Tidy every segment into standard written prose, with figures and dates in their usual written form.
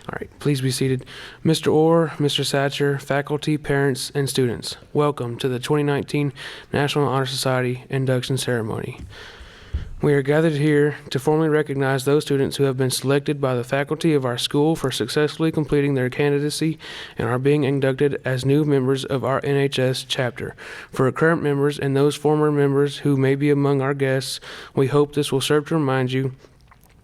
All right, please be seated. Mr. Orr, Mr. Satcher, faculty, parents, and students, welcome to the 2019 National Honor Society Induction Ceremony. We are gathered here to formally recognize those students who have been selected by the faculty of our school for successfully completing their candidacy and are being inducted as new members of our NHS chapter. For our current members and those former members who may be among our guests, we hope this will serve to remind you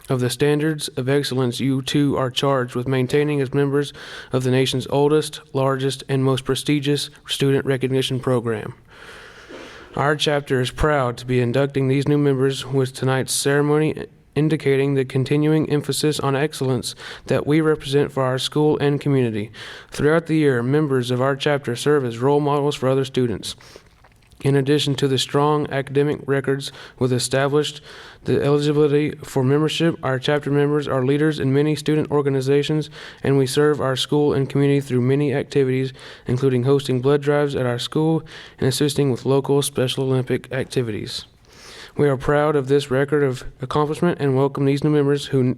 of the standards of excellence you too are charged with maintaining as members of the nation's oldest, largest, and most prestigious student recognition program. Our chapter is proud to be inducting these new members with tonight's ceremony, indicating the continuing emphasis on excellence that we represent for our school and community. Throughout the year, members of our chapter serve as role models for other students. In addition to the strong academic records with established the eligibility for membership, our chapter members are leaders in many student organizations, and we serve our school and community through many activities, including hosting blood drives at our school and assisting with local Special Olympic activities. We are proud of this record of accomplishment and welcome these new members who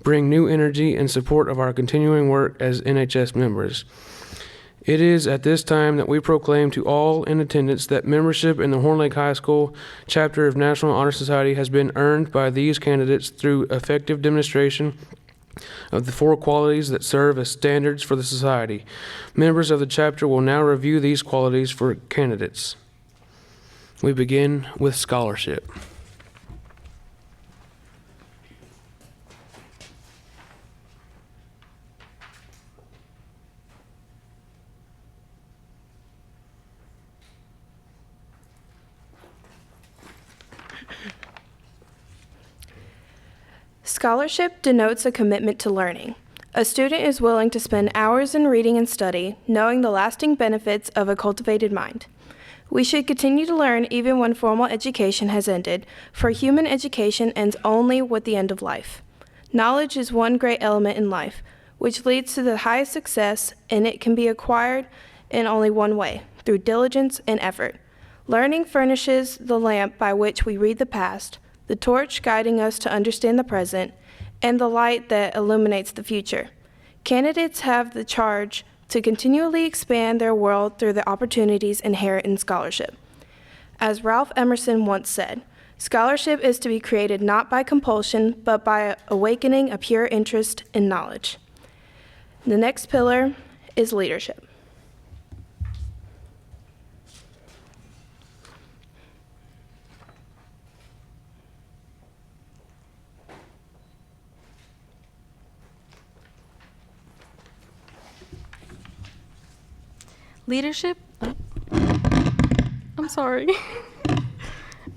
bring new energy in support of our continuing work as NHS members. It is at this time that we proclaim to all in attendance that membership in the Horn Lake High School chapter of National Honor Society has been earned by these candidates through effective demonstration of the 4 qualities that serve as standards for the society. Members of the chapter will now review these qualities for candidates. We begin with scholarship. Scholarship denotes a commitment to learning. A student is willing to spend hours in reading and study, knowing the lasting benefits of a cultivated mind. We should continue to learn even when formal education has ended, for human education ends only with the end of life. Knowledge is one great element in life, which leads to the highest success, and it can be acquired in only one way, through diligence and effort. Learning furnishes the lamp by which we read the past, the torch guiding us to understand the present, and the light that illuminates the future. Candidates have the charge to continually expand their world through the opportunities inherent in scholarship. As Ralph Emerson once said, scholarship is to be created not by compulsion, but by awakening a pure interest in knowledge. The next pillar is leadership.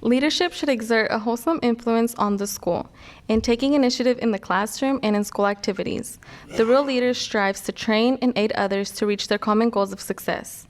Leadership should exert a wholesome influence on the school in taking initiative in the classroom and in school activities. The real leader strives to train and aid others to reach their common goals of success.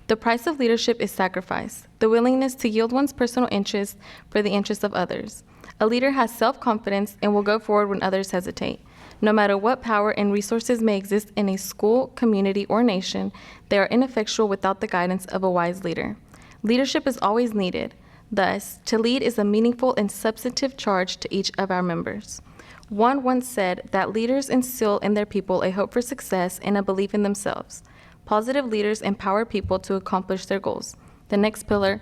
The price of leadership is sacrifice, the willingness to yield one's personal interests for the interests of others. A leader has self-confidence and will go forward when others hesitate. No matter what power and resources may exist in a school, community, or nation, they are ineffectual without the guidance of a wise leader. Leadership is always needed. Thus, to lead is a meaningful and substantive charge to each of our members. One once said that leaders instill in their people a hope for success and a belief in themselves. Positive leaders empower people to accomplish their goals. The next pillar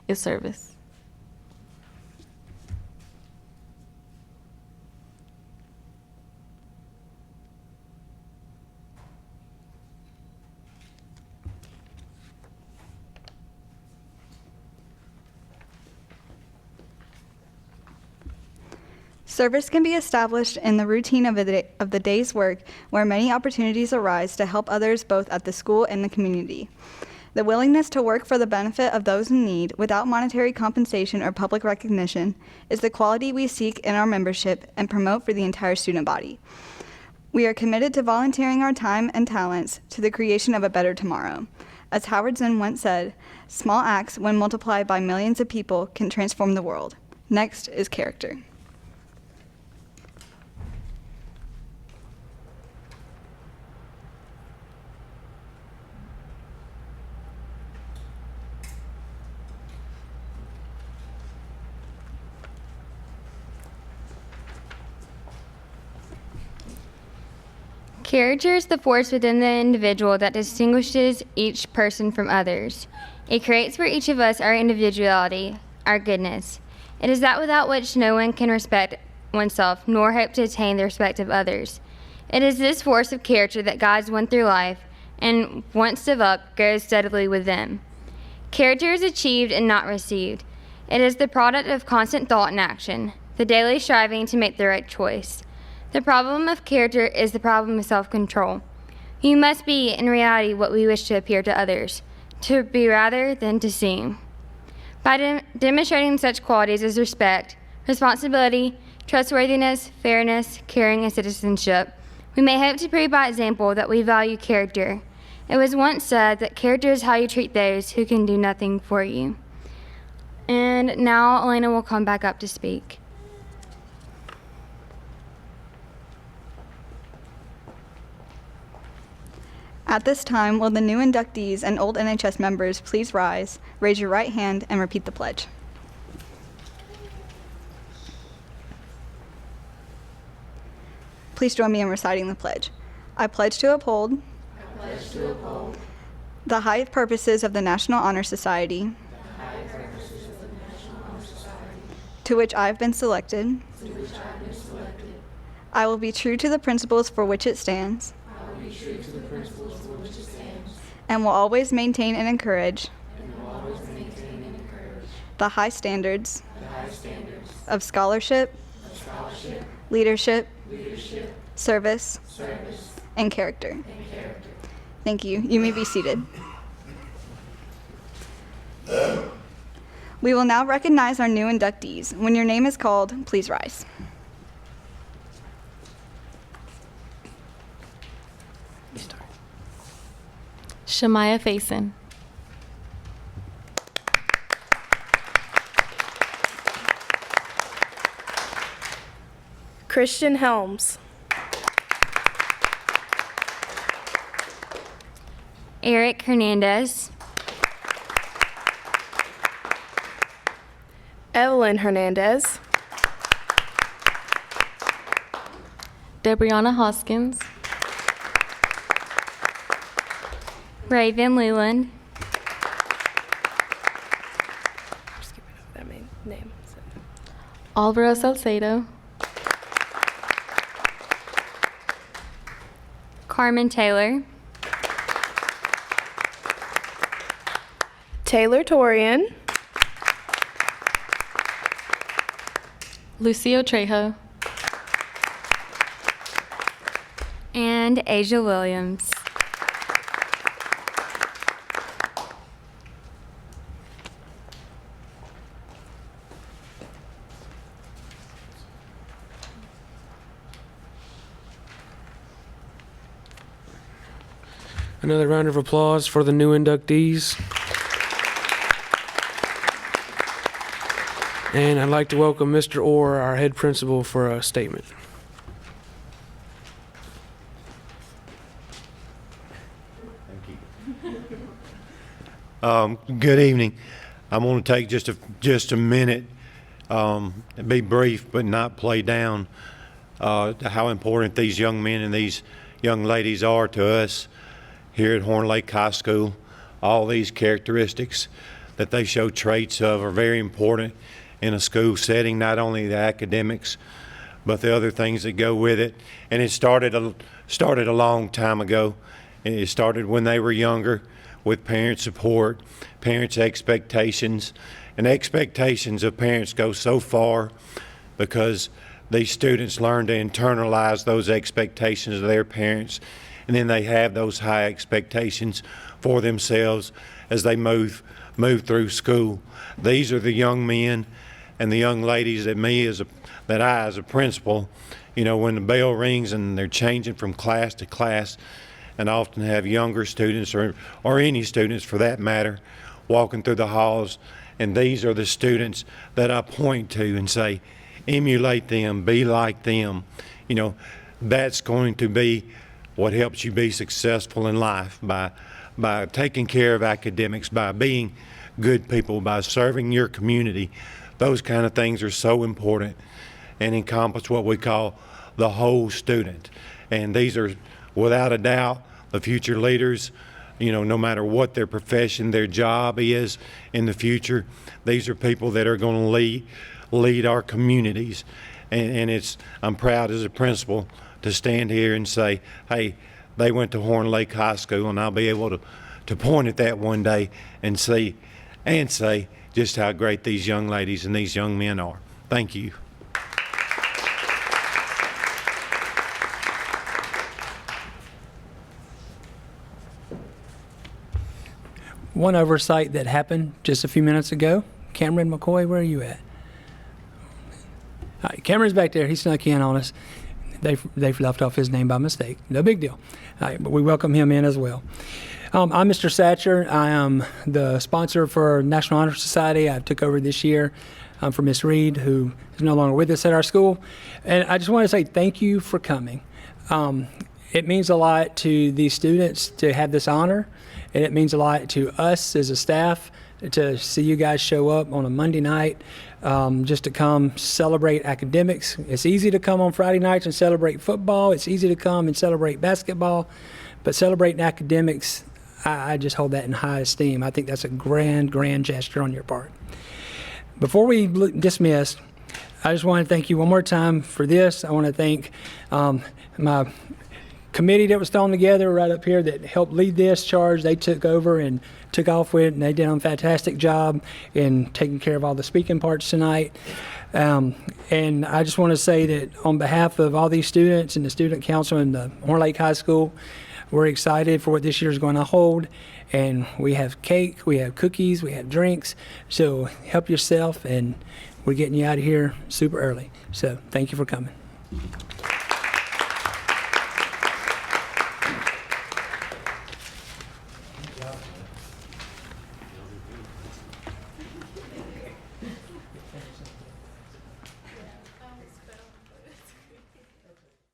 is service. Service can be established in the routine of the day's work, where many opportunities arise to help others both at the school and the community. The willingness to work for the benefit of those in need without monetary compensation or public recognition is the quality we seek in our membership and promote for the entire student body. We are committed to volunteering our time and talents to the creation of a better tomorrow. As Howard Zinn once said, small acts, when multiplied by millions of people, can transform the world. Next is character. Character is the force within the individual that distinguishes each person from others. It creates for each of us our individuality, our goodness. It is that without which no one can respect oneself, nor hope to attain the respect of others. It is this force of character that guides one through life, and once developed, grows steadily with them. Character is achieved and not received. It is the product of constant thought and action, the daily striving to make the right choice. The problem of character is the problem of self-control. You must be, in reality, what we wish to appear to others, to be rather than to seem. By demonstrating such qualities as respect, responsibility, trustworthiness, fairness, caring, and citizenship, we may hope to prove by example that we value character. It was once said that character is how you treat those who can do nothing for you. And now Elena will come back up to speak. At this time, will the new inductees and old NHS members please rise, raise your right hand, and repeat the pledge. Please join me in reciting the pledge. I pledge to uphold the high purposes of the National Honor Society, to which I have been selected. I will be true to the principles for which it stands, and will always maintain and encourage the high standards of scholarship, leadership, service, and character. Thank you. You may be seated. We will now recognize our new inductees. When your name is called, please rise. Shemaiah Faison. Christian Helms. Eric Hernandez. Evelyn Hernandez. Debrianna Hoskins. Raven Leland. That main name. Alvaro Salcedo. Carmen Taylor. Taylor Torian. Lucio Trejo. And Asia Williams. Another round of applause for the new inductees. And I'd like to welcome Mr. Orr, our head principal, for a statement. Good evening. I'm going to take just a minute, be brief but not play down how important these young men and these young ladies are to us here at Horn Lake High School. All these characteristics that they show traits of are very important in a school setting, not only the academics but the other things that go with it. And it started a long time ago. It started when they were younger, with parent support, parents' expectations. And expectations of parents go so far because these students learn to internalize those expectations of their parents, and then they have those high expectations for themselves as they move through school. These are the young men and the young ladies that I as a principal, when the bell rings and they're changing from class to class, and often have younger students or any students for that matter walking through the halls, and these are the students that I point to and say, emulate them, be like them. That's going to be what helps you be successful in life, by taking care of academics, by being good people, by serving your community. Those kind of things are so important and encompass what we call the whole student. And these are without a doubt, the future leaders, no matter what their profession, their job is in the future, these are people that are going to lead our communities. And I'm proud as a principal to stand here and say, hey, they went to Horn Lake High School, and I'll be able to point at that one day and say just how great these young ladies and these young men are. Thank you. One oversight that happened just a few minutes ago. Cameron McCoy, where are you at? All right, Cameron's back there. He snuck in on us. They've left off his name by mistake. No big deal. All right, but we welcome him in as well. I'm Mr. Satcher. I am the sponsor for National Honor Society. I took over this year for Miss Reed, who is no longer with us at our school. And I just want to say thank you for coming. It means a lot to these students to have this honor, and it means a lot to us as a staff to see you guys show up on a Monday night just to come celebrate academics. It's easy to come on Friday nights and celebrate football. It's easy to come and celebrate basketball, but celebrating academics, I just hold that in high esteem. I think that's a grand gesture on your part. Before we dismiss, I just want to thank you one more time for this. I want to thank my committee that was thrown together right up here that helped lead this charge. They took over and took off with it, and they did a fantastic job in taking care of all the speaking parts tonight. And I just want to say that on behalf of all these students and the student council and the Horn Lake High School, we're excited for what this year is going to hold. And we have cake, we have cookies, we have drinks. So help yourself, and we're getting you out of here super early. So thank you for coming.